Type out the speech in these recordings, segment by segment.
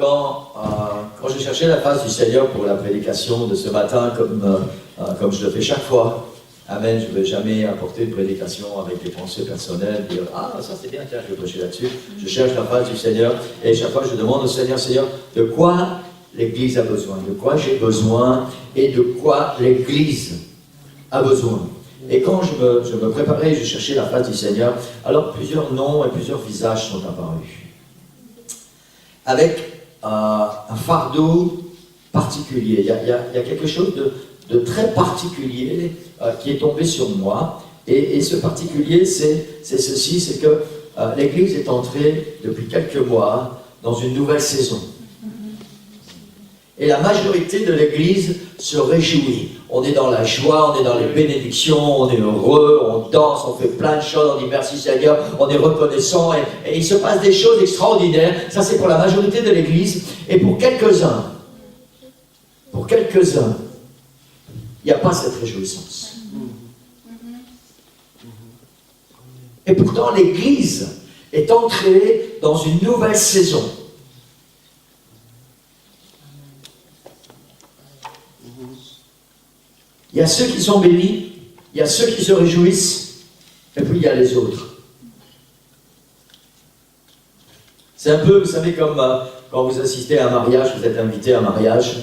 quand je cherchais la face du Seigneur pour la prédication de ce matin, comme je le fais chaque fois, Amen, je ne vais jamais apporter une prédication avec des pensées personnelles, dire « Ah, ça c'est bien, tiens, je vais prêcher là-dessus. » Je cherche la face du Seigneur et chaque fois je demande au Seigneur, « Seigneur, de quoi l'Église a besoin? De quoi j'ai besoin et de quoi l'Église a besoin ?» Et quand je me préparais, je cherchais la face du Seigneur, alors plusieurs noms et plusieurs visages sont apparus. Avec un fardeau particulier. Il y a quelque chose de très particulier qui est tombé sur moi. Et ce particulier, c'est ceci, c'est que l'Église est entrée depuis quelques mois dans une nouvelle saison. Et la majorité de l'Église se réjouit. On est dans la joie, on est dans les bénédictions, on est heureux, on danse, on fait plein de choses, on dit merci Seigneur, on est reconnaissant et il se passe des choses extraordinaires. Ça c'est pour la majorité de l'Église. Et pour quelques-uns, il n'y a pas cette réjouissance. Et pourtant l'Église est entrée dans une nouvelle saison. Il y a ceux qui sont bénis, il y a ceux qui se réjouissent, et puis il y a les autres. C'est un peu, vous savez, comme quand vous assistez à un mariage, vous êtes invité à un mariage,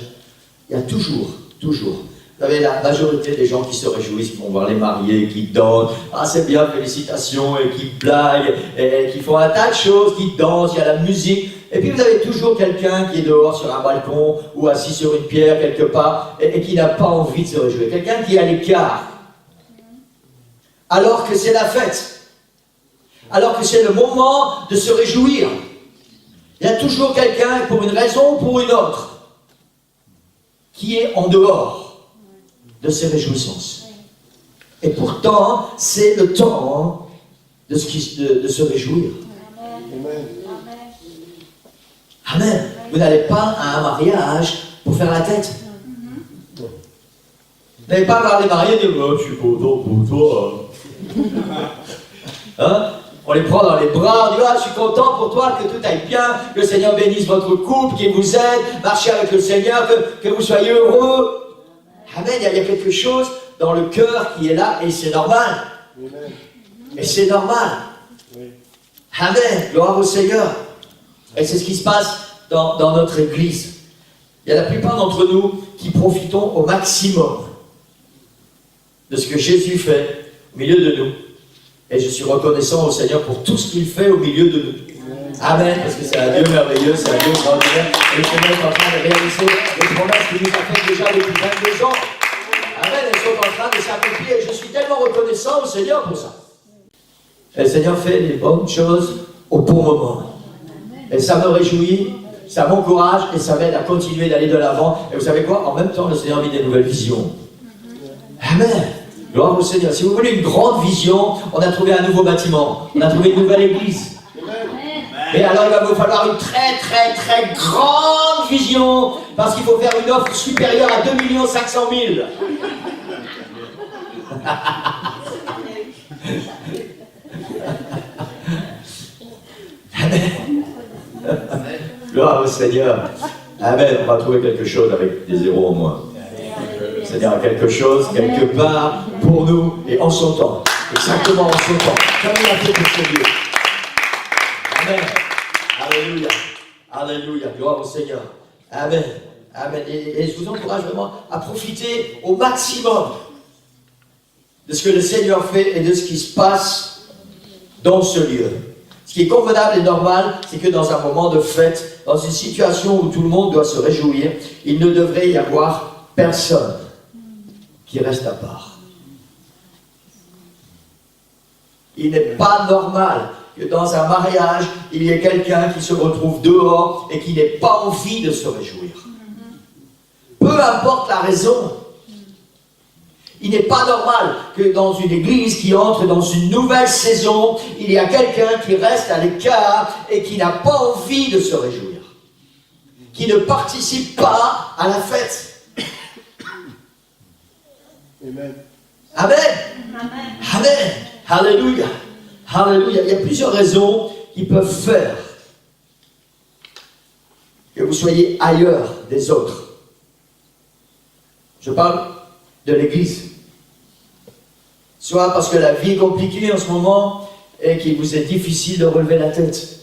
il y a toujours, vous avez la majorité des gens qui se réjouissent, qui vont voir les mariés, qui dansent, ah c'est bien, félicitations, et qui blaguent, et qui font un tas de choses, qui dansent, il y a la musique. Et puis vous avez toujours quelqu'un qui est dehors sur un balcon ou assis sur une pierre quelque part et qui n'a pas envie de se réjouir. Quelqu'un qui est à l'écart. Alors que c'est la fête. Alors que c'est le moment de se réjouir. Il y a toujours quelqu'un, pour une raison ou pour une autre, qui est en dehors de ces réjouissances. Et pourtant, c'est le temps de se réjouir. Amen. Amen. Vous n'allez pas à un mariage pour faire la tête. Vous n'allez pas voir les mariés et dire oh, « je suis content pour toi. » Hein? On les prend dans les bras, on dit « ah, je suis content pour toi, que tout aille bien, que le Seigneur bénisse votre couple, qu'il vous aide, marchez avec le Seigneur, que vous soyez heureux. » Amen, il y a quelque chose dans le cœur qui est là et c'est normal. Et c'est normal. Amen, gloire au Seigneur. Et c'est ce qui se passe dans notre Église. Il y a la plupart d'entre nous qui profitons au maximum de ce que Jésus fait au milieu de nous. Et je suis reconnaissant au Seigneur pour tout ce qu'il fait au milieu de nous. Amen, parce que c'est un Dieu merveilleux, c'est un Dieu extraordinaire. Et le Seigneur est en train de réaliser les promesses qu'il nous a faites déjà depuis 22 ans. Amen, elles sont en train de s'accomplir. Et je suis tellement reconnaissant au Seigneur pour ça. Et le Seigneur fait les bonnes choses au bon moment. Et ça me réjouit, ça m'encourage et ça m'aide à continuer d'aller de l'avant. Et vous savez quoi? En même temps, le Seigneur a mis des nouvelles visions. Amen. Gloire au Seigneur. Si vous voulez une grande vision, on a trouvé un nouveau bâtiment. On a trouvé une nouvelle église. Et alors, il va vous falloir une très grande vision parce qu'il faut faire une offre supérieure à 2 500 000. Amen. Gloire au Seigneur. Amen. On va trouver quelque chose avec des zéros en moins. C'est-à-dire quelque chose, quelque part, pour nous et en son temps. Exactement en son temps. Comme il a fait pour ce Dieu. Amen. Alléluia. Alléluia. Gloire au Seigneur. Amen. Amen. Et je vous encourage vraiment à profiter au maximum de ce que le Seigneur fait et de ce qui se passe dans ce lieu. Ce qui est convenable et normal, c'est que dans un moment de fête, dans une situation où tout le monde doit se réjouir, il ne devrait y avoir personne qui reste à part. Il n'est pas normal que dans un mariage, il y ait quelqu'un qui se retrouve dehors et qui n'ait pas envie de se réjouir. Peu importe la raison. Il n'est pas normal que dans une église qui entre dans une nouvelle saison, il y a quelqu'un qui reste à l'écart et qui n'a pas envie de se réjouir. Qui ne participe pas à la fête. Amen. Amen. Amen. Alléluia. Alléluia. Il y a plusieurs raisons qui peuvent faire que vous soyez ailleurs des autres. Je parle de l'Église. Soit parce que la vie est compliquée en ce moment et qu'il vous est difficile de relever la tête.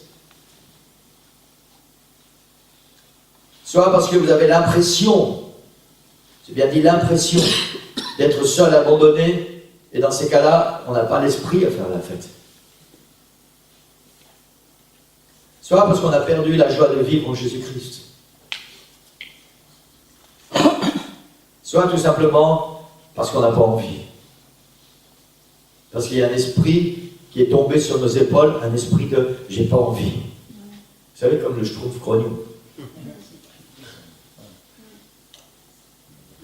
Soit parce que vous avez l'impression, j'ai bien dit l'impression, d'être seul, abandonné, et dans ces cas-là, on n'a pas l'esprit à faire la fête. Soit parce qu'on a perdu la joie de vivre en Jésus-Christ. Soit tout simplement parce qu'on n'a pas envie. Parce qu'il y a un esprit qui est tombé sur nos épaules, un esprit de « j'ai pas envie ». Vous savez, comme le Schtroumpf grognon.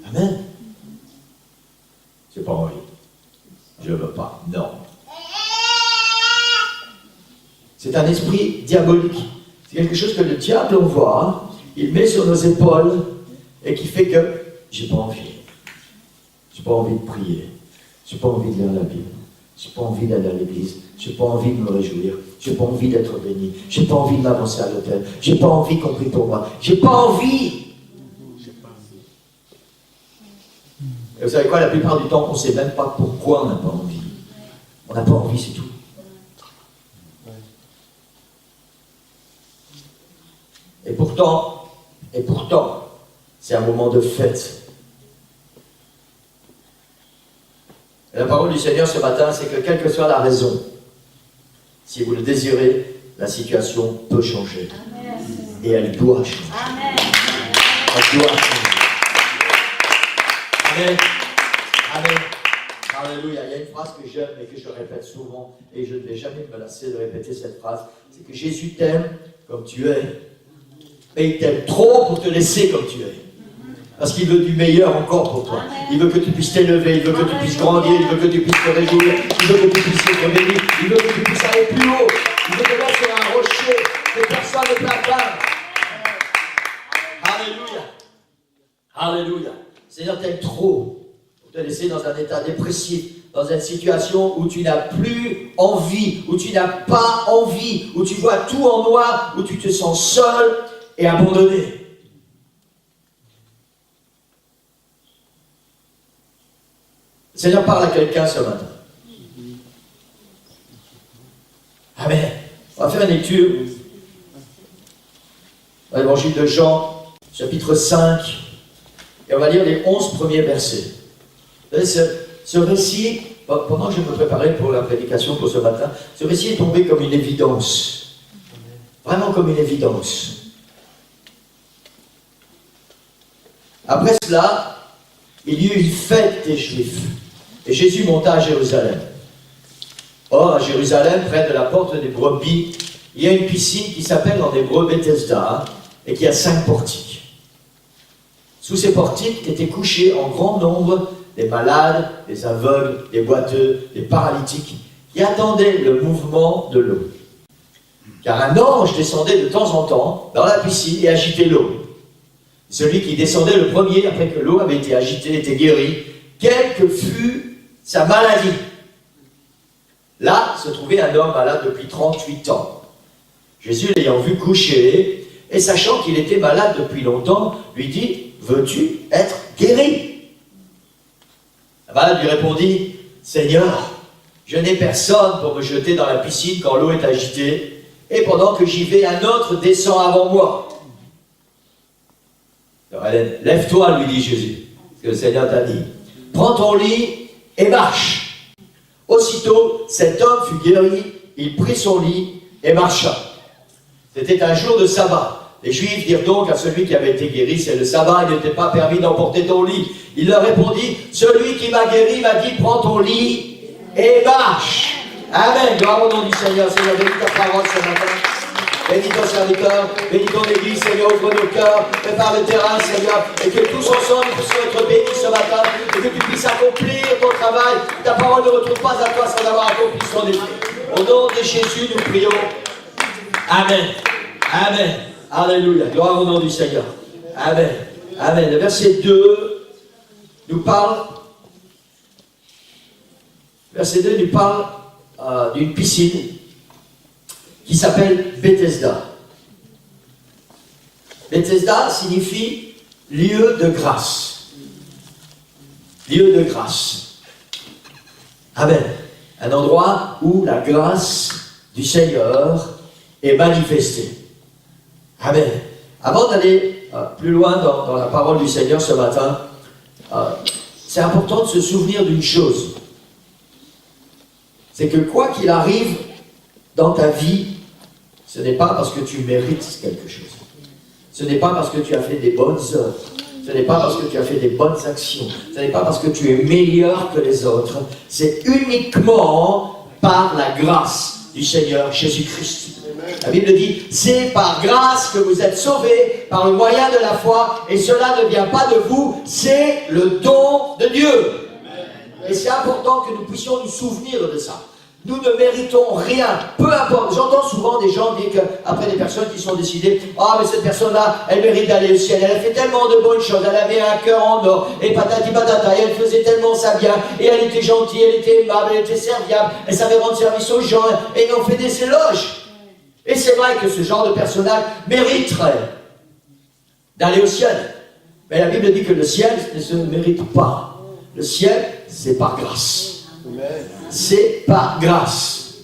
Amen. J'ai pas envie. Je veux pas. Non. C'est un esprit diabolique. C'est quelque chose que le diable envoie, il met sur nos épaules et qui fait que j'ai pas envie. J'ai pas envie de prier. J'ai pas envie de lire la Bible. J'ai pas envie d'aller à l'église. J'ai pas envie de me réjouir. J'ai pas envie d'être béni. J'ai pas envie de m'avancer à l'hôtel. J'ai pas envie qu'on prie pour moi. J'ai pas envie. Et vous savez quoi, la plupart du temps, on ne sait même pas pourquoi on n'a pas envie. On n'a pas envie, c'est tout. Et pourtant, c'est un moment de fête. Et la parole du Seigneur ce matin, c'est que quelle que soit la raison, si vous le désirez, la situation peut changer. Amen. Et elle doit changer. Amen. Elle doit changer. Amen. Amen. Alléluia. Il y a une phrase que j'aime et que je répète souvent, et je ne vais jamais me lasser de répéter cette phrase, c'est que Jésus t'aime comme tu es, mais il t'aime trop pour te laisser comme tu es. Parce qu'il veut du meilleur encore pour toi. Il veut que tu puisses t'élever, il veut que tu puisses grandir, il veut que tu puisses te réjouir, il veut que tu puisses être béni, il veut que tu puisses aller plus haut, il veut te mettre sur un rocher que personne ne peut atteindre. Alléluia. Alléluia. Seigneur t'aime trop pour te laisser dans un état dépressif, dans une situation où tu n'as plus envie, où tu n'as pas envie, où tu vois tout en noir, où tu te sens seul et abandonné. Le Seigneur parle à quelqu'un ce matin. Amen. On va faire une lecture dans l'évangile de Jean, chapitre 5, et on va lire les 11 premiers versets. Vous savez, ce récit, pendant que je me préparais pour la prédication pour ce matin, ce récit est tombé comme une évidence. Vraiment comme une évidence. Après cela, il y eut une fête des Juifs. Et Jésus monta à Jérusalem. Or, à Jérusalem, près de la porte des brebis, il y a une piscine qui s'appelle en hébreu Bethesda et qui a 5 portiques. Sous ces portiques étaient couchés en grand nombre des malades, des aveugles, des boiteux, des paralytiques qui attendaient le mouvement de l'eau. Car un ange descendait de temps en temps dans la piscine et agitait l'eau. Celui qui descendait le premier après que l'eau avait été agitée était guéri, quelle que fût sa maladie. Là se trouvait un homme malade depuis 38 ans. Jésus, l'ayant vu coucher, et sachant qu'il était malade depuis longtemps, lui dit, « Veux-tu être guéri ?» Le malade lui répondit, « Seigneur, je n'ai personne pour me jeter dans la piscine quand l'eau est agitée, et pendant que j'y vais, un autre descend avant moi. » Alors, lève-toi, lui dit Jésus, ce que le Seigneur t'a dit. Prends ton lit et marche. Aussitôt, cet homme fut guéri, il prit son lit et marcha. C'était un jour de sabbat. Les Juifs dirent donc à celui qui avait été guéri, c'est le sabbat, il n'était pas permis d'emporter ton lit. Il leur répondit, celui qui m'a guéri m'a dit, prends ton lit et marche. Amen. Gloire au nom du Seigneur. Seigneur, bénis ta parole ce matin. Bénis ton serviteur, bénis ton église, Seigneur, ouvre nos cœurs, prépare le terrain, Seigneur, et que tous ensemble nous puissions être bénis ce matin, et que tu puisses accomplir ton travail. Ta parole ne retourne pas à toi sans avoir accompli son effet. Au nom de Jésus, nous prions. Amen. Amen. Alléluia. Gloire au nom du Seigneur. Amen. Amen. Le verset 2 nous parle. Verset 2 nous parle d'une piscine qui s'appelle Bethesda. Bethesda signifie lieu de grâce. Lieu de grâce. Amen. Un endroit où la grâce du Seigneur est manifestée. Amen. Avant d'aller plus loin dans la parole du Seigneur ce matin, c'est important de se souvenir d'une chose. C'est que quoi qu'il arrive dans ta vie, ce n'est pas parce que tu mérites quelque chose. Ce n'est pas parce que tu as fait des bonnes œuvres. Ce n'est pas parce que tu as fait des bonnes actions. Ce n'est pas parce que tu es meilleur que les autres. C'est uniquement par la grâce du Seigneur Jésus-Christ. La Bible dit, c'est par grâce que vous êtes sauvés, par le moyen de la foi, et cela ne vient pas de vous, c'est le don de Dieu. Et c'est important que nous puissions nous souvenir de ça. Nous ne méritons rien, peu importe. J'entends souvent des gens dire qu'après des personnes qui sont décidées, ah mais cette personne-là, elle mérite d'aller au ciel, elle a fait tellement de bonnes choses, elle avait un cœur en or, et patati patata, et elle faisait tellement ça bien, et elle était gentille, elle était aimable, elle était serviable, elle savait rendre service aux gens, et ils ont fait des éloges. Et c'est vrai que ce genre de personnage mériterait d'aller au ciel. Mais la Bible dit que le ciel ne se mérite pas. Le ciel, c'est par grâce. C'est par grâce.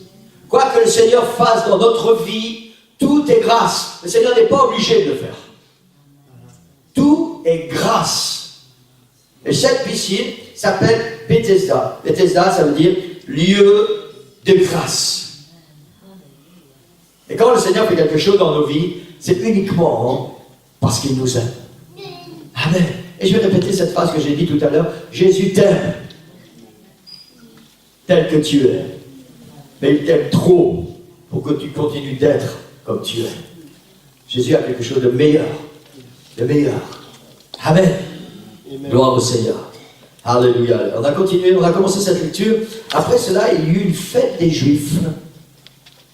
Quoi que le Seigneur fasse dans notre vie, tout est grâce. Le Seigneur n'est pas obligé de le faire. Tout est grâce. Et cette piscine s'appelle Bethesda. Bethesda, ça veut dire lieu de grâce. Et quand le Seigneur fait quelque chose dans nos vies, c'est uniquement parce qu'il nous aime. Amen. Et je vais répéter cette phrase que j'ai dit tout à l'heure. Jésus t'aime tel que tu es. Mais il t'aime trop pour que tu continues d'être comme tu es. Jésus a quelque chose de meilleur. De meilleur. Amen. Amen. Gloire au Seigneur. Alléluia. On a continué, on a commencé cette lecture. Après cela, il y eut une fête des Juifs.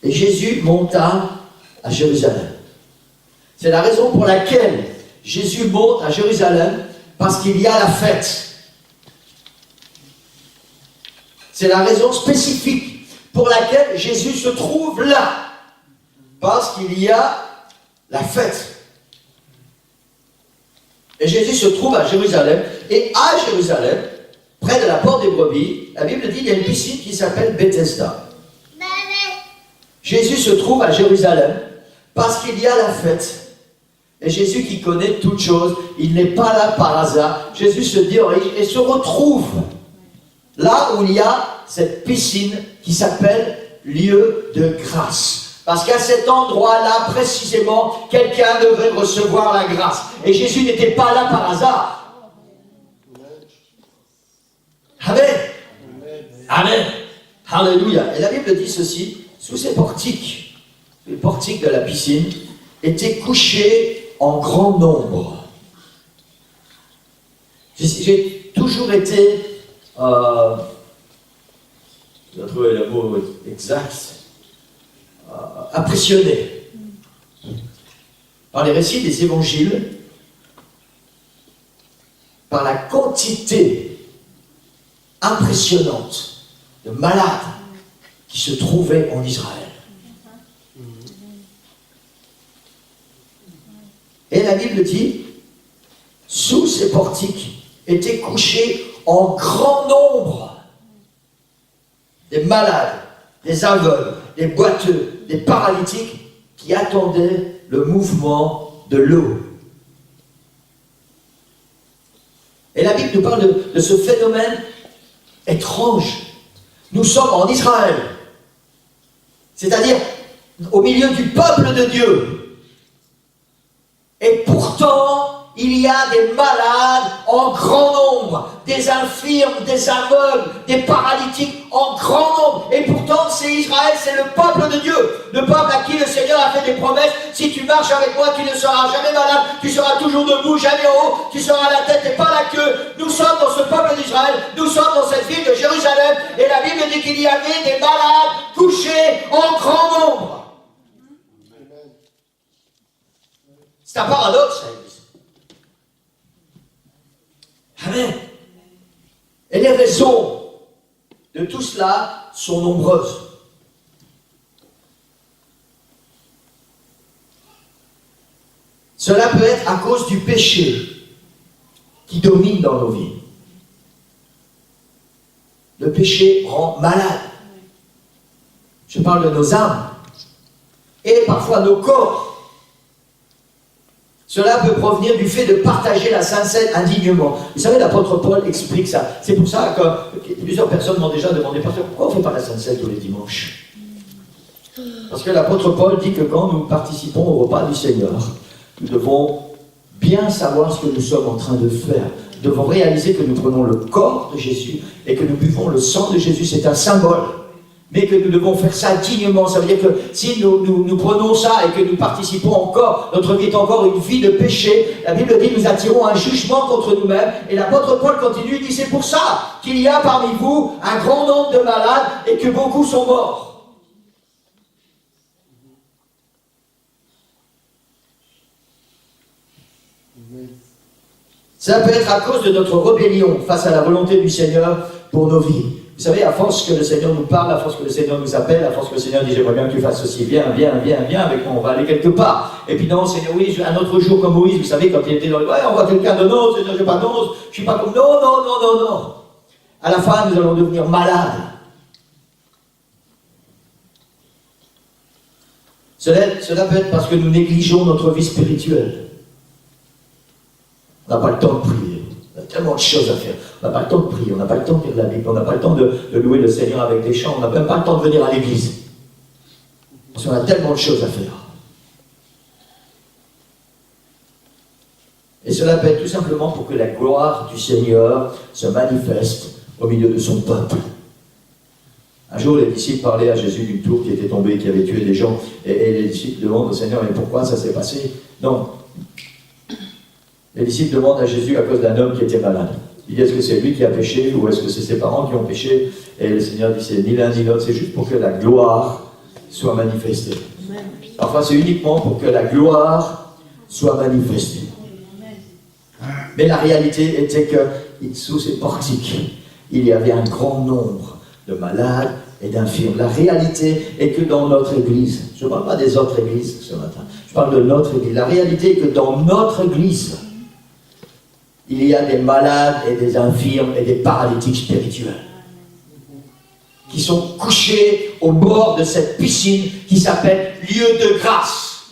Et Jésus monta à Jérusalem. C'est la raison pour laquelle Jésus monte à Jérusalem, parce qu'il y a la fête. C'est la raison spécifique pour laquelle Jésus se trouve là, parce qu'il y a la fête. Et Jésus se trouve à Jérusalem, et à Jérusalem, près de la porte des brebis, la Bible dit qu'il y a une piscine qui s'appelle Bethesda. Jésus se trouve à Jérusalem parce qu'il y a la fête. Et Jésus qui connaît toutes choses, il n'est pas là par hasard. Jésus se dirige et se retrouve là où il y a cette piscine qui s'appelle lieu de grâce. Parce qu'à cet endroit-là, précisément, quelqu'un devrait recevoir la grâce. Et Jésus n'était pas là par hasard. Amen. Amen. Alléluia. Et la Bible dit ceci. Sous ces portiques, les portiques de la piscine, étaient couchés en grand nombre. J'ai toujours été, je vais trouver le mot exact, impressionné par les récits des évangiles, par la quantité impressionnante de malades qui se trouvaient en Israël. Et la Bible dit, sous ces portiques étaient couchés en grand nombre des malades, des aveugles, des boiteux, des paralytiques qui attendaient le mouvement de l'eau. Et la Bible nous parle de ce phénomène étrange. Nous sommes en Israël, c'est-à-dire au milieu du peuple de Dieu. Et pourtant, il y a des malades en grand nombre, des infirmes, des aveugles, des paralytiques en grand nombre. Et pourtant, c'est Israël, c'est le peuple de Dieu. Le peuple à qui le Seigneur a fait des promesses. Si tu marches avec moi, tu ne seras jamais malade, tu seras toujours debout, jamais en haut, tu seras la tête et pas la queue. Nous sommes dans ce peuple d'Israël, nous sommes dans cette ville de Jérusalem. Et la Bible dit qu'il y avait des malades couchés en grand nombre. C'est un paradoxe, Amen. Et les raisons de tout cela sont nombreuses. Cela peut être à cause du péché qui domine dans nos vies. Le péché rend malade. Je parle de nos âmes et parfois nos corps. Cela peut provenir du fait de partager la Sainte Seine indignement. Vous savez, l'apôtre Paul explique ça. C'est pour ça que plusieurs personnes m'ont déjà demandé, pasteur, pourquoi on ne fait pas la Sainte Seine tous les dimanches? Parce que l'apôtre Paul dit que quand nous participons au repas du Seigneur, nous devons bien savoir ce que nous sommes en train de faire. Nous devons réaliser que nous prenons le corps de Jésus et que nous buvons le sang de Jésus. C'est un symbole. Mais que nous devons faire ça dignement. Ça veut dire que si nous prenons ça et que nous participons encore, notre vie est encore une vie de péché. La Bible dit nous attirons un jugement contre nous-mêmes. Et l'apôtre Paul continue, il dit c'est pour ça qu'il y a parmi vous un grand nombre de malades et que beaucoup sont morts. Ça peut être à cause de notre rébellion face à la volonté du Seigneur pour nos vies. Vous savez, à force que le Seigneur nous parle, à force que le Seigneur nous appelle, à force que le Seigneur dit « J'aimerais bien que tu fasses ceci, viens avec moi, on va aller quelque part. » Et puis non, Seigneur, oui, un autre jour comme Moïse, vous savez, quand il était dans le... Ouais, on voit quelqu'un de non, Seigneur, je ne suis pas comme... Non. À la fin, nous allons devenir malades. Cela peut être parce que nous négligeons notre vie spirituelle. On n'a pas le temps de prier. On a tellement de choses à faire. On n'a pas le temps de prier, on n'a pas le temps de lire la Bible, on n'a pas le temps de louer le Seigneur avec des chants, on n'a même pas le temps de venir à l'église. Parce qu'on a tellement de choses à faire. Et cela peut être tout simplement pour que la gloire du Seigneur se manifeste au milieu de son peuple. Un jour, les disciples parlaient à Jésus d'une tour qui était tombée, qui avait tué des gens, et les disciples demandent au Seigneur, mais pourquoi ça s'est passé? Non. Les disciples demandent à Jésus à cause d'un homme qui était malade. Il dit, est-ce que c'est lui qui a péché ou est-ce que c'est ses parents qui ont péché? Et le Seigneur dit, c'est ni l'un ni l'autre, c'est juste pour que la gloire soit manifestée. Enfin, c'est uniquement pour que la gloire soit manifestée. Mais la réalité était que sous ces portiques, il y avait un grand nombre de malades et d'infirmes. La réalité est que dans notre Église, je ne parle pas des autres églises ce matin, je parle de notre Église. La réalité est que dans notre Église, il y a des malades et des infirmes et des paralytiques spirituels qui sont couchés au bord de cette piscine qui s'appelle lieu de grâce.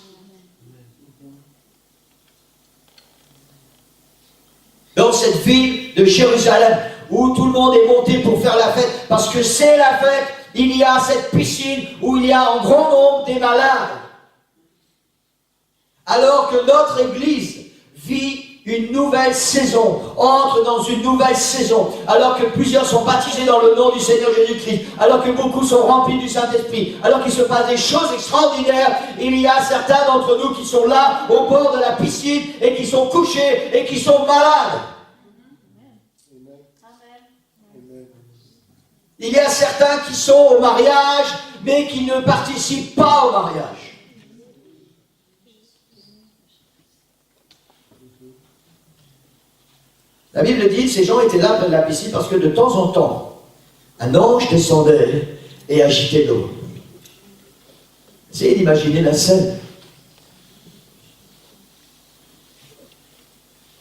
Dans cette ville de Jérusalem où tout le monde est monté pour faire la fête, parce que c'est la fête, il y a cette piscine où il y a en grand nombre des malades. Alors que notre Église vit une nouvelle saison, entre dans une nouvelle saison, alors que plusieurs sont baptisés dans le nom du Seigneur Jésus-Christ, alors que beaucoup sont remplis du Saint-Esprit, alors qu'il se passe des choses extraordinaires, il y a certains d'entre nous qui sont là, au bord de la piscine, et qui sont couchés, et qui sont malades. Il y a certains qui sont au mariage, mais qui ne participent pas au mariage. La Bible dit, ces gens étaient là près de la piscine parce que de temps en temps, un ange descendait et agitait l'eau. Essayez d'imaginer la scène.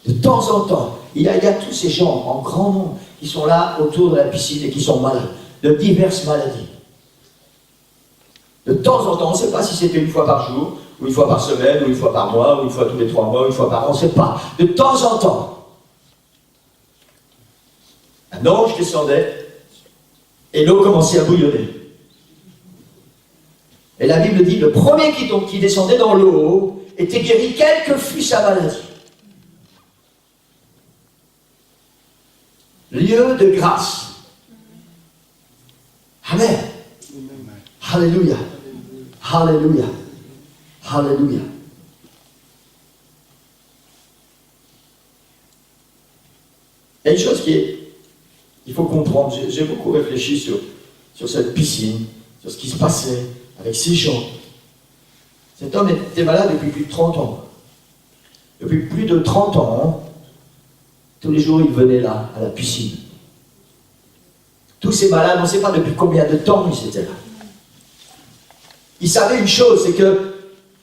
De temps en temps, il y a tous ces gens en grand nombre qui sont là autour de la piscine et qui sont malades, de diverses maladies. De temps en temps, on ne sait pas si c'était une fois par jour, ou une fois par semaine, ou une fois par mois, ou une fois tous les 3 mois, ou une fois par an, on ne sait pas. De temps en temps, un ange descendait et l'eau commençait à bouillonner. Et la Bible dit, le premier qui descendait dans l'eau était guéri, quelle que fût sa maladie. Lieu de grâce. Amen. Alléluia. Alléluia. Alléluia. Il y a une chose il faut comprendre, j'ai beaucoup réfléchi sur cette piscine, sur ce qui se passait avec ces gens. Cet homme était malade depuis plus de 30 ans. Depuis plus de 30 ans, tous les jours il venait là, à la piscine. Tous ces malades, on ne sait pas depuis combien de temps ils étaient là. Il savait une chose, c'est que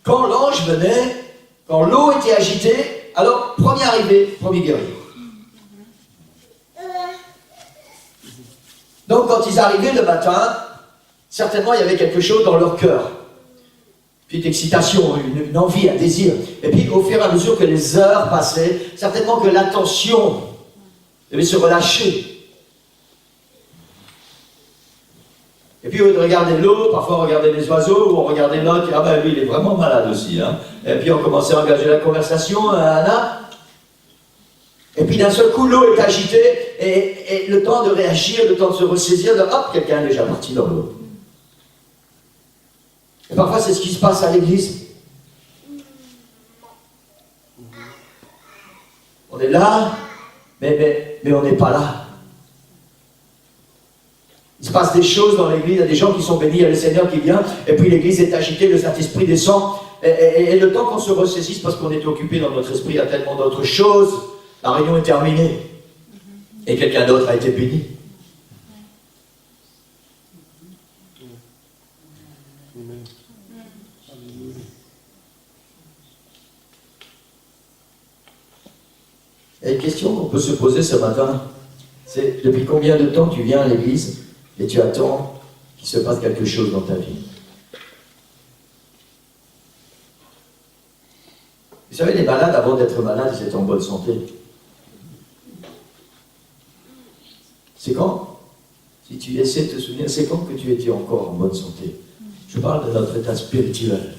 quand l'ange venait, Quand l'eau était agitée, alors premier arrivé, premier guéri. Donc quand ils arrivaient le matin, certainement il y avait quelque chose dans leur cœur. Une petite excitation, une envie, un désir. Et puis au fur et à mesure que les heures passaient, certainement que l'attention devait se relâcher. Et puis, au lieu de regarder l'eau, parfois on regardait les oiseaux, ou on regardait l'autre, ah ben lui, il est vraiment malade aussi. Hein. Et puis, on commençait à engager la conversation, Et puis, d'un seul coup, l'eau est agitée, et le temps de réagir, le temps de se ressaisir, hop, quelqu'un est déjà parti dans l'eau. Et parfois, c'est ce qui se passe à l'église. On est là, mais on n'est pas là. Il se passe des choses dans l'église, il y a des gens qui sont bénis, il y a le Seigneur qui vient, et puis l'église est agitée, le Saint-Esprit descend, et le temps qu'on se ressaisisse parce qu'on est occupé dans notre esprit à tellement d'autres choses, la réunion est terminée, et quelqu'un d'autre a été béni. Il y a une question qu'on peut se poser ce matin, c'est depuis combien de temps tu viens à l'église et tu attends qu'il se passe quelque chose dans ta vie. Vous savez, les malades, avant d'être malades, ils étaient en bonne santé. C'est quand? Si tu essaies de te souvenir, c'est quand que tu étais encore en bonne santé? Je parle de notre état spirituel.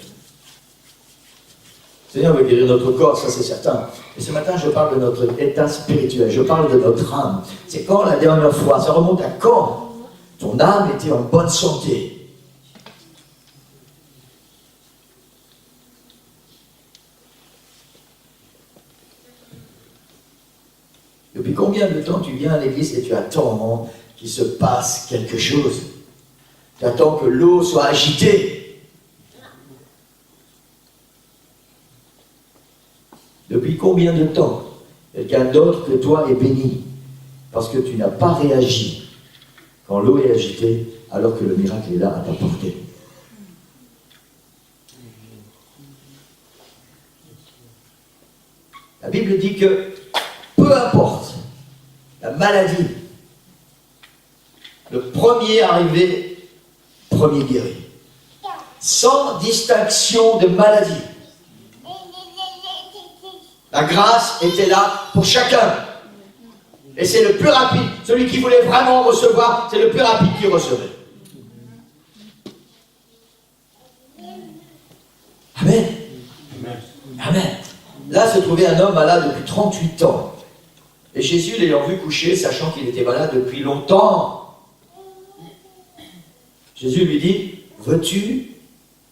Le Seigneur veut guérir notre corps, ça c'est certain. Et ce matin, je parle de notre état spirituel, je parle de notre âme. C'est quand la dernière fois? Ça remonte à quand ton âme était en bonne santé? Depuis combien de temps tu viens à l'église et tu attends qu'il se passe quelque chose? Tu attends que l'eau soit agitée. Depuis combien de temps quelqu'un d'autre que toi est béni parce que tu n'as pas réagi quand l'eau est agitée alors que le miracle est là à ta portée? La Bible dit que peu importe la maladie, le premier arrivé, premier guéri, sans distinction de maladie. La grâce était là pour chacun. Et c'est le plus rapide. Celui qui voulait vraiment recevoir, c'est le plus rapide qui recevait. Amen. Amen. Là se trouvait un homme malade depuis 38 ans. Et Jésus, l'ayant vu coucher, sachant qu'il était malade depuis longtemps, Jésus lui dit, veux-tu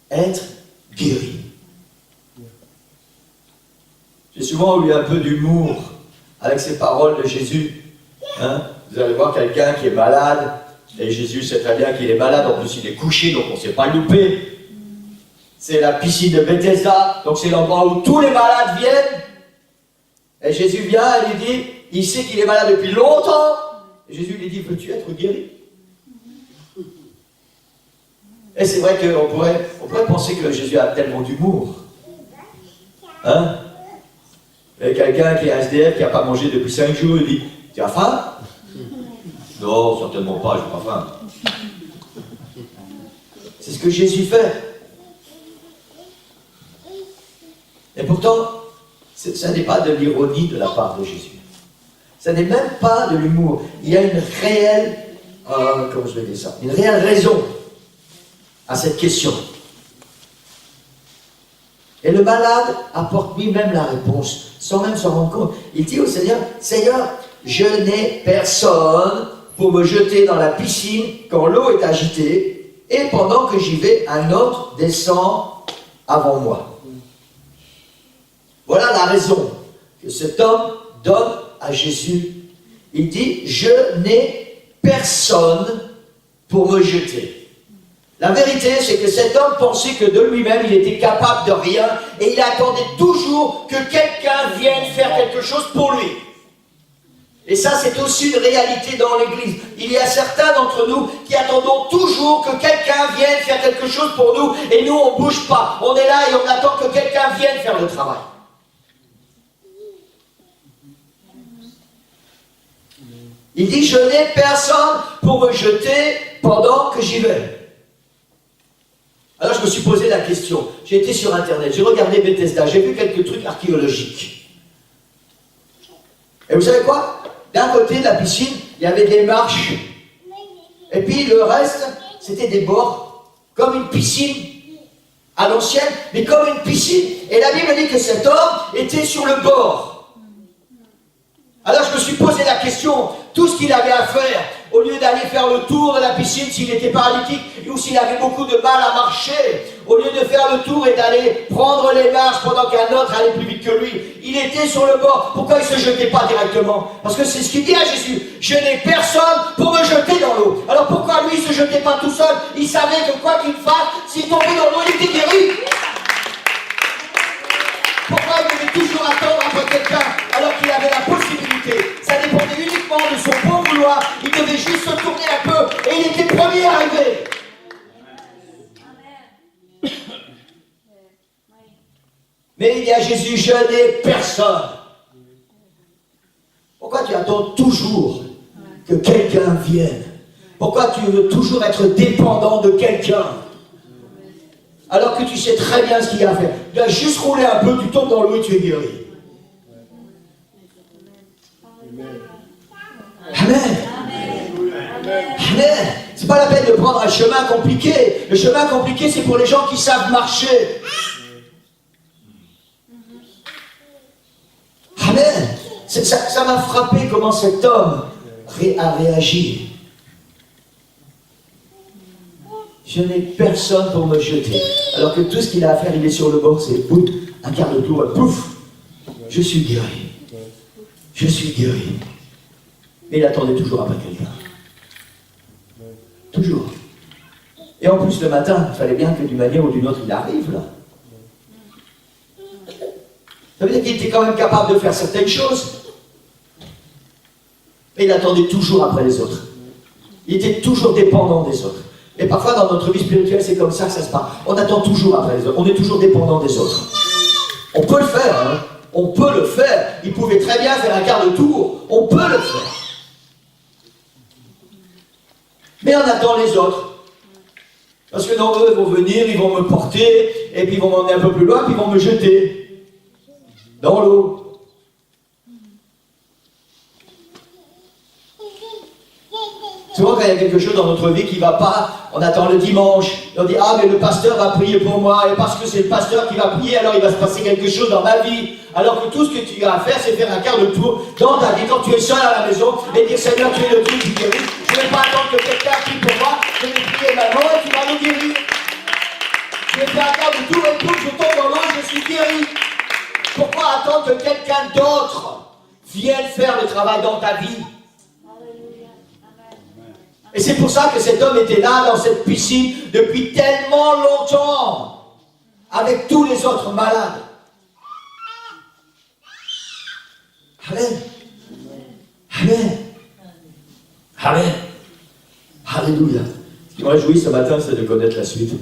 être guéri? J'ai souvent eu un peu d'humour avec ces paroles de Jésus. Hein? Vous allez voir quelqu'un qui est malade, et Jésus sait très bien qu'il est malade, en plus il est couché, donc on ne s'est pas loupé. C'est la piscine de Bethesda, donc c'est l'endroit où tous les malades viennent. Et Jésus vient et lui dit, il sait qu'il est malade depuis longtemps. Et Jésus lui dit, veux-tu être guéri? Et c'est vrai qu'on pourrait penser que Jésus a tellement d'humour. Hein? Et quelqu'un qui est SDF, qui n'a pas mangé depuis 5 jours, il dit, tu as faim? Non, certainement pas, je n'ai pas faim. C'est ce que Jésus fait. Et pourtant, ça n'est pas de l'ironie de la part de Jésus. Ça n'est même pas de l'humour. Il y a une réelle, comment je vais dire ça, une réelle raison à cette question. Et le malade apporte lui-même la réponse, sans même s'en rendre compte. Il dit au Seigneur, Seigneur, je n'ai personne pour me jeter dans la piscine quand l'eau est agitée, et pendant que j'y vais, un autre descend avant moi. Voilà la raison que cet homme donne à Jésus. Il dit, je n'ai personne pour me jeter. La vérité, c'est que cet homme pensait que de lui-même, il était capable de rien, et il attendait toujours que quelqu'un vienne faire quelque chose pour lui. Et ça, c'est aussi une réalité dans l'Église. Il y a certains d'entre nous qui attendons toujours que quelqu'un vienne faire quelque chose pour nous, et nous, on ne bouge pas. On est là et on attend que quelqu'un vienne faire le travail. Il dit, je n'ai personne pour me jeter pendant que j'y vais. Alors je me suis posé la question. J'ai été sur Internet, j'ai regardé Bethesda, j'ai vu quelques trucs archéologiques. Et vous savez quoi? D'un côté de la piscine, il y avait des marches. Et puis le reste, c'était des bords, comme une piscine à l'ancienne, mais comme une piscine. Et la Bible dit que cet homme était sur le bord. Alors je me suis posé la question, tout ce qu'il avait à faire, au lieu d'aller faire le tour de la piscine s'il était paralytique ou s'il avait beaucoup de mal à marcher, au lieu de faire le tour et d'aller prendre les marches pendant qu'un autre allait plus vite que lui, il était sur le bord. Pourquoi il ne se jetait pas directement? Parce que c'est ce qu'il dit à Jésus, je n'ai personne pour me jeter dans l'eau. Alors pourquoi lui il ne se jetait pas tout seul? Il savait que quoi qu'il fasse, s'il tombait dans l'eau, il était guéri. Pourquoi il devait toujours attendre après quelqu'un alors qu'il avait la possibilité? Ça dépendait uniquement de son bon vouloir. Il devait juste se tourner un peu et il était premier arrivé. Mais il dit à Jésus, je n'ai personne. Pourquoi tu attends toujours que quelqu'un vienne? Pourquoi tu veux toujours être dépendant de quelqu'un? Alors que tu sais très bien ce qu'il y a à faire. Tu dois juste rouler un peu, tu tombes dans l'eau et tu es guéri. Amen. Amen. C'est pas la peine de prendre un chemin compliqué. Le chemin compliqué, c'est pour les gens qui savent marcher. Amen. Ça m'a frappé comment cet homme a réagi. Je n'ai personne pour me jeter. Alors que tout ce qu'il a à faire, il est sur le bord, c'est boum, un quart de tour, pouf, je suis guéri. Je suis guéri. Mais il attendait toujours après quelqu'un. Toujours. Et en plus, le matin, il fallait bien que d'une manière ou d'une autre, il arrive là. Ça veut dire qu'il était quand même capable de faire certaines choses. Mais il attendait toujours après les autres. Il était toujours dépendant des autres. Et parfois, dans notre vie spirituelle, c'est comme ça que ça se passe. On attend toujours après les autres. On est toujours dépendant des autres. On peut le faire, hein. On peut le faire. Il pouvait très bien faire un quart de tour. On peut le faire. Mais on attend les autres. Parce que non, eux vont venir, ils vont me porter, et puis ils vont m'emmener un peu plus loin, puis ils vont me jeter dans l'eau. Souvent, quand il y a quelque chose dans notre vie qui ne va pas, on attend le dimanche, et on dit, ah, mais le pasteur va prier pour moi, et parce que c'est le pasteur qui va prier, alors il va se passer quelque chose dans ma vie. Alors que tout ce que tu as à faire, c'est faire un quart de tour dans ta vie, quand tu es seul à la maison, et dire, Seigneur, tu es le Dieu qui guérit. Je ne vais pas attendre que quelqu'un prie pour moi, je vais prier maintenant, et tu vas nous guérir. Je vais faire un quart de tour, et pouf, je tombe dans l'eau, et je suis guéri. Pourquoi attendre que quelqu'un d'autre vienne faire le travail dans ta vie? Et c'est pour ça que cet homme était là, dans cette piscine, depuis tellement longtemps, avec tous les autres malades. Amen. Amen. Amen. Alléluia. Ce qui me réjouit ce matin, c'est de connaître la suite.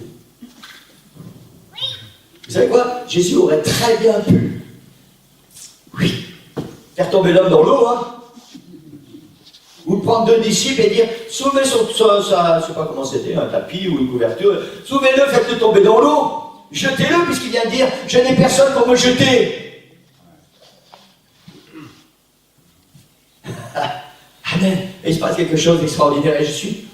Vous savez quoi? Jésus aurait très bien pu, oui, faire tomber l'homme dans l'eau, hein. Ou prendre deux disciples et dire, soulevez je ne sais pas comment c'était, un tapis ou une couverture, soulevez-le, faites-le tomber dans l'eau, jetez-le, puisqu'il vient de dire, je n'ai personne pour me jeter. Amen. Et il se passe quelque chose d'extraordinaire, et je suis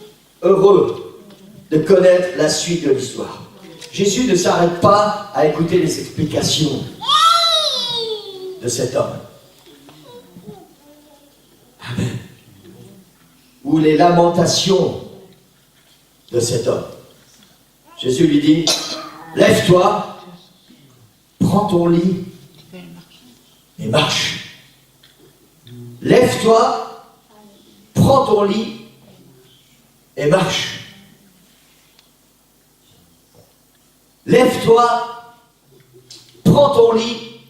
heureux de connaître la suite de l'histoire. Jésus ne s'arrête pas à écouter les explications de cet homme. Amen. Ou les lamentations de cet homme. Jésus lui dit, lève-toi, prends ton lit et marche. Lève-toi, prends ton lit et marche. Lève-toi, prends ton lit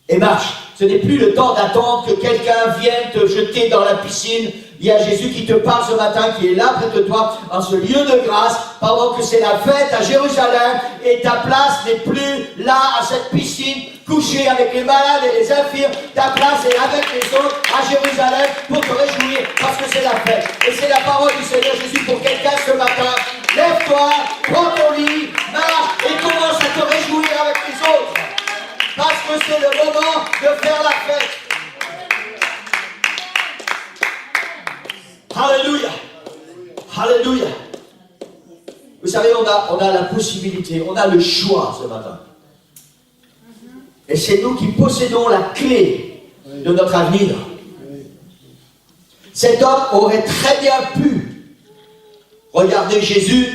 et marche. Ce n'est plus le temps d'attendre que quelqu'un vienne te jeter dans la piscine. Il y a Jésus qui te parle ce matin, qui est là près de toi, en ce lieu de grâce, pendant que c'est la fête à Jérusalem, et ta place n'est plus là, à cette piscine, couchée avec les malades et les infirmes. Ta place est avec les autres, à Jérusalem, pour te réjouir, parce que c'est la fête. Et c'est la parole du Seigneur Jésus pour quelqu'un ce matin. Lève-toi, prends ton lit, marche, et commence à te réjouir avec les autres. Parce que c'est le moment de faire la fête. Alléluia. Alléluia. Vous savez, on a la possibilité, on a le choix ce matin. Et c'est nous qui possédons la clé de notre avenir. Cet homme aurait très bien pu regarder Jésus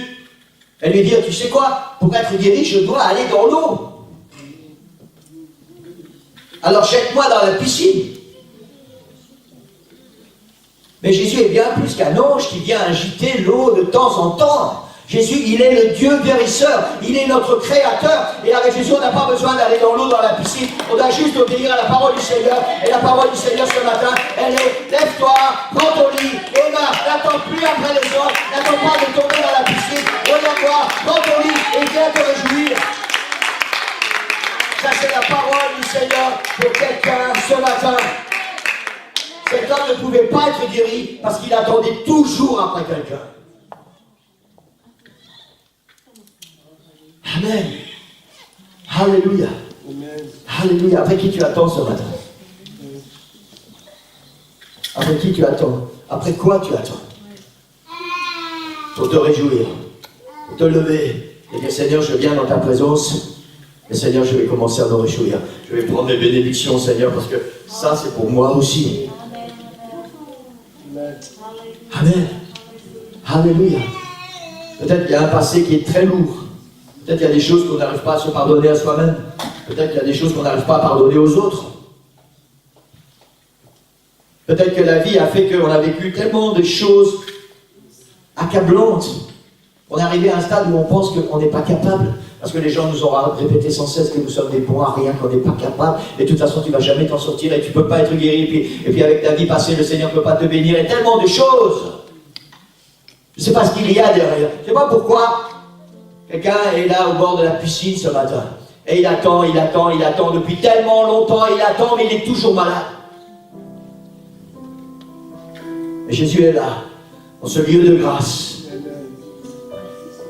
et lui dire, tu sais quoi, pour être guéri, je dois aller dans l'eau. Alors jette-moi dans la piscine. Mais Jésus est bien plus qu'un ange qui vient agiter l'eau de temps en temps. Jésus, il est le Dieu guérisseur, il est notre créateur. Et avec Jésus, on n'a pas besoin d'aller dans l'eau, dans la piscine. On doit juste obéir à la parole du Seigneur. Et la parole du Seigneur ce matin, elle est, lève-toi, prends ton lit et marche. N'attends plus après les autres. N'attends pas de tomber dans la piscine. Regarde-toi, prends ton lit et viens te réjouir. Ça, c'est la parole du Seigneur pour quelqu'un ce matin. Cet homme ne pouvait pas être guéri parce qu'il attendait toujours après quelqu'un. Amen. Alléluia. Alléluia. Après qui tu attends ce matin? Après qui tu attends? Après quoi tu attends? Pour te réjouir, pour te lever et dire Seigneur, je viens dans ta présence. Et Seigneur, je vais commencer à me réjouir. Je vais prendre mes bénédictions, Seigneur, parce que ça, c'est pour moi aussi. Amen. Alléluia. Peut-être qu'il y a un passé qui est très lourd. Peut-être qu'il y a des choses qu'on n'arrive pas à se pardonner à soi-même. Peut-être qu'il y a des choses qu'on n'arrive pas à pardonner aux autres. Peut-être que la vie a fait qu'on a vécu tellement de choses accablantes. On est arrivé à un stade où on pense qu'on n'est pas capable. Parce que les gens nous auront répété sans cesse que nous sommes des bons à rien, qu'on n'est pas capable. Et de toute façon, tu ne vas jamais t'en sortir et tu ne peux pas être guéri. Et puis avec ta vie passée, le Seigneur ne peut pas te bénir. Et tellement de choses. Je ne sais pas ce qu'il y a derrière. Je ne sais pas pourquoi quelqu'un est là au bord de la piscine ce matin. Et il attend depuis tellement longtemps. Il attend, mais il est toujours malade. Et Jésus est là, dans ce lieu de grâce.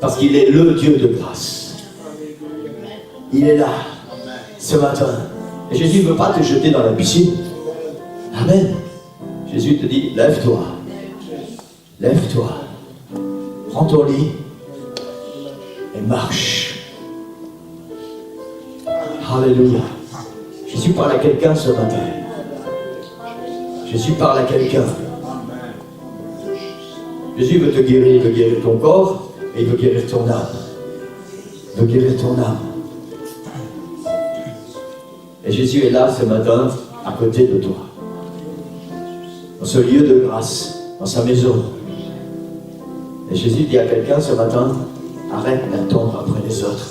Parce qu'il est le Dieu de grâce. Il est là, ce matin. Et Jésus ne veut pas te jeter dans la piscine. Amen. Jésus te dit, lève-toi. Lève-toi. Prends ton lit et marche. Alléluia. Jésus parle à quelqu'un ce matin. Jésus parle à quelqu'un. Jésus veut te guérir, il veut guérir ton corps et il veut guérir ton âme. Il veut guérir ton âme. Et Jésus est là ce matin, à côté de toi. Dans ce lieu de grâce, dans sa maison. Et Jésus dit à quelqu'un ce matin, arrête d'attendre après les autres.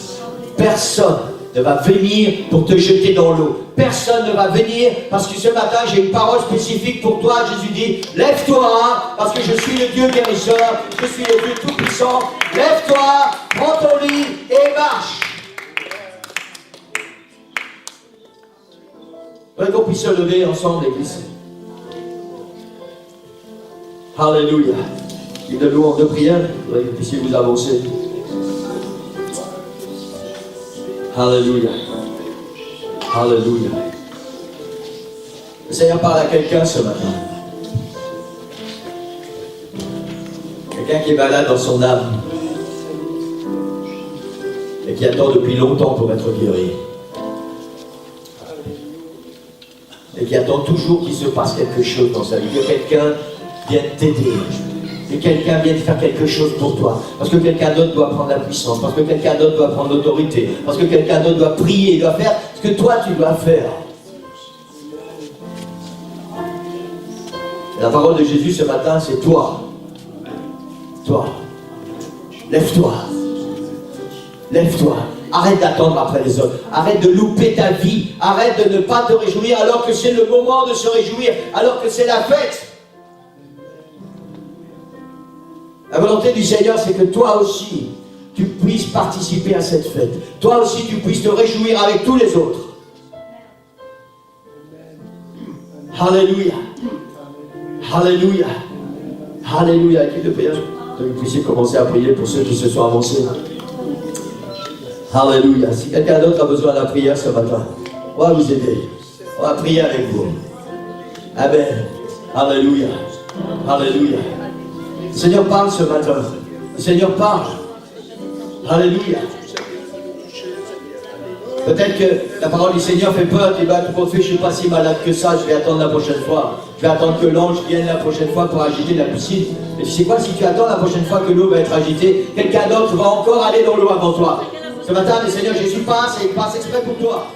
Personne ne va venir pour te jeter dans l'eau. Personne ne va venir parce que ce matin j'ai une parole spécifique pour toi. Jésus dit, lève-toi parce que je suis le Dieu guérisseur, je suis le Dieu tout-puissant. Lève-toi, prends ton lit et marche. Je voudrais qu'on puisse se lever ensemble, l'église. Alléluia. Livre de louange de prière, je voudrais que vous puissiez vous avancer. Alléluia. Alléluia. Le Seigneur parle à quelqu'un ce matin. Quelqu'un qui est malade dans son âme. Et qui attend depuis longtemps pour être guéri. Et qui attend toujours qu'il se passe quelque chose dans sa vie. Que quelqu'un vienne t'aider. Que quelqu'un vienne faire quelque chose pour toi. Parce que quelqu'un d'autre doit prendre la puissance. Parce que quelqu'un d'autre doit prendre l'autorité. Parce que quelqu'un d'autre doit prier, doit faire ce que toi tu dois faire. Et la parole de Jésus ce matin, c'est toi. Toi. Lève-toi. Lève-toi. Arrête d'attendre après les autres. Arrête de louper ta vie. Arrête de ne pas te réjouir alors que c'est le moment de se réjouir, alors que c'est la fête. La volonté du Seigneur, c'est que toi aussi, tu puisses participer à cette fête. Toi aussi, tu puisses te réjouir avec tous les autres. Alléluia. Alléluia. Alléluia. Équipe de prière, que vous puissiez commencer à prier pour ceux qui se sont avancés. Alléluia. Si quelqu'un d'autre a besoin de la prière ce matin, on va vous aider. On va prier avec vous. Amen. Alléluia. Alléluia. Le Seigneur parle ce matin. Le Seigneur parle. Alléluia. Peut-être que la parole du Seigneur fait peur. Tu vas te prophète, je ne suis pas si malade que ça, je vais attendre la prochaine fois. Je vais attendre que l'ange vienne la prochaine fois pour agiter la piscine. Mais tu sais quoi, si tu attends la prochaine fois que l'eau va être agitée, quelqu'un d'autre va encore aller dans l'eau avant toi. Ce matin, le Seigneur Jésus passe et il passe exprès pour toi.